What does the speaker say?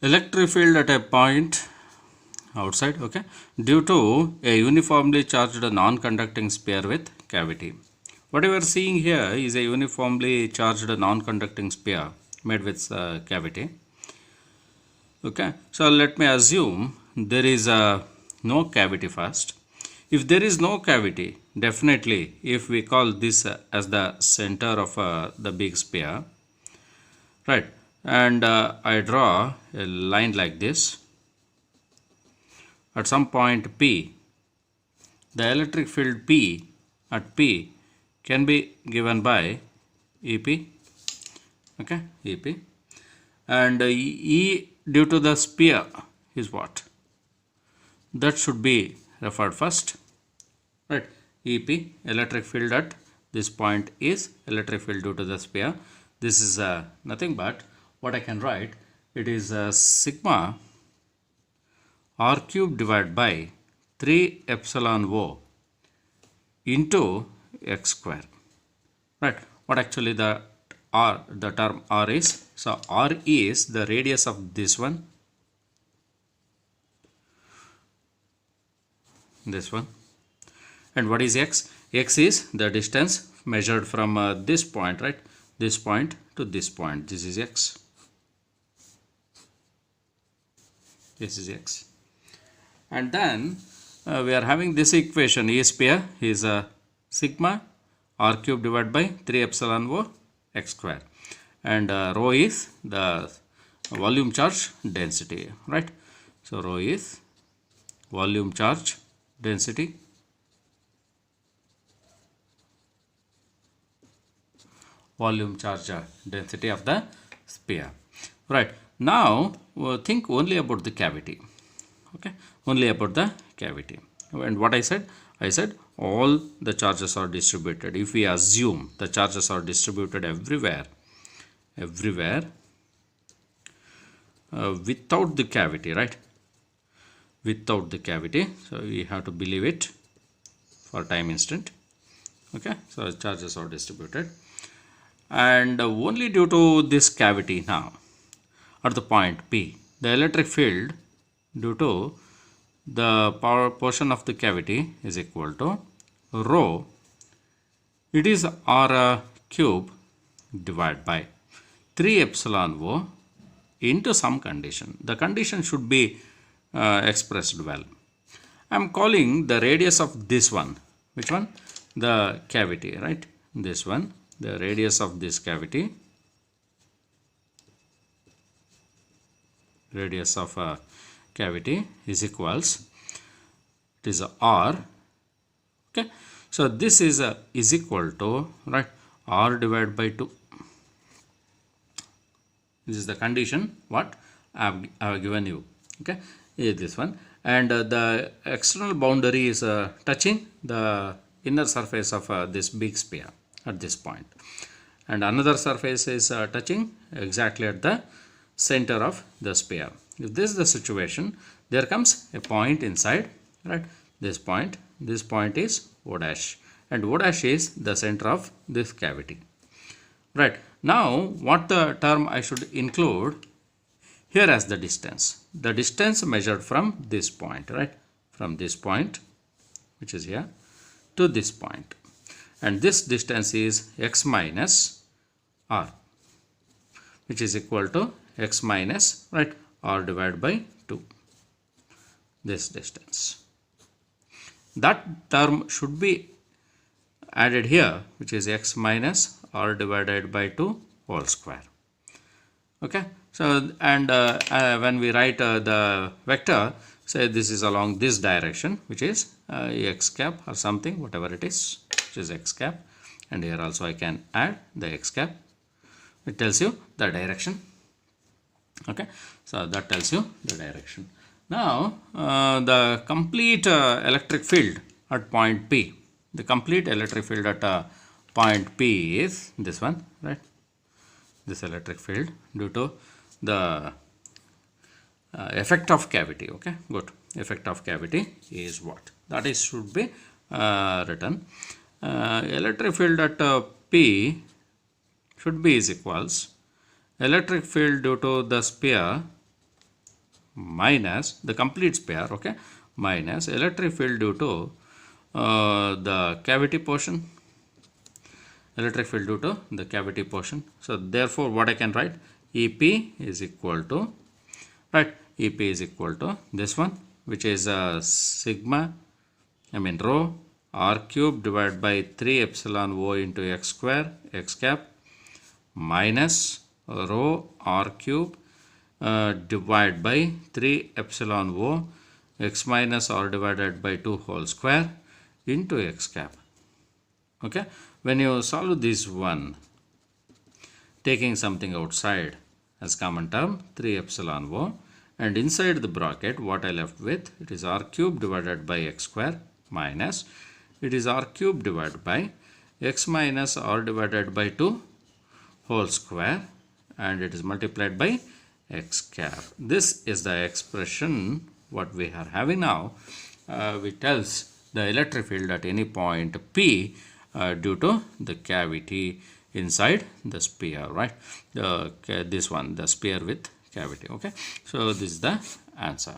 Electric field at a point outside, okay, due to a uniformly charged non-conducting sphere with cavity. What you are seeing here is a uniformly charged non-conducting sphere made with cavity. Okay, so let me assume there is no cavity first. If there is no cavity, definitely if we call this as the center of the big sphere, right, and I draw a line like this at some point P, the electric field P at P can be given by EP, okay, EP, and E due to the sphere is what? That should be referred first, right? EP, electric field at this point is electric field due to the sphere. This is nothing but what I can write. It is sigma r cube divided by 3 epsilon O into x square, right? What actually the term r is? So r is the radius of this one, and what is x? X is the distance measured from this point, right? This point to this point. This is x. This is x. And then we are having this equation. E sphere is sigma r cube divided by 3 epsilon O x square, and rho is the volume charge density, right? So rho is volume charge density, density of the sphere, right? Now think only about the cavity, okay, only about the cavity. And what I said all the charges are distributed. If we assume the charges are distributed everywhere without the cavity, right, without the cavity, so we have to believe it for time instant, okay. So charges are distributed, and only due to this cavity now at the point P, the electric field due to the power portion of the cavity is equal to rho, it is r cube divided by 3 epsilon O into some condition. The condition should be expressed well. I am calling the radius of this one. Which one? The cavity, right? This one, the radius of this cavity, radius of cavity is equals, it is r, okay. So this is equal to, right, r divided by 2. This is the condition what I have given you, okay, is this one. And the external boundary is touching the inner surface of this big sphere at this point, and another surface is touching exactly at the center of the sphere. If this is the situation, there comes a point inside, right? This point is O dash, and O dash is the center of this cavity, right? Now what the term I should include here as the distance measured from this point, right, from this point which is here to this point, and this distance is x minus r, which is equal to x minus, right, r divided by 2, this distance. That term should be added here, which is x minus r divided by 2 whole square, okay. So and when we write the vector, say this is along this direction, which is x cap or something, whatever it is, which is x cap, and here also I can add the x cap. It tells you the direction, okay. So that tells you the direction. Now the complete electric field at point P, the complete electric field at point P is this one, right, this electric field due to the effect of cavity, okay, good. Effect of cavity is what? That is should be written. Electric field at P should be is equals electric field due to the sphere minus the complete sphere, okay, minus electric field due to the cavity portion, electric field due to the cavity portion. So therefore what I can write, EP is equal to, right, EP is equal to this one, which is sigma, rho r cube divided by 3 epsilon O into x square x cap minus rho r cube divided by 3 epsilon O x minus r divided by 2 whole square into x cap. Okay, when you solve this one, taking something outside as common term, 3 epsilon O, and inside the bracket what I left with, it is r cube divided by x square minus, it is r cube divided by x minus r divided by 2 whole square, and it is multiplied by x cap. This is the expression what we are having now, which tells the electric field at any point P due to the cavity inside the sphere, right? This one, the sphere with cavity. Okay, so this is the answer.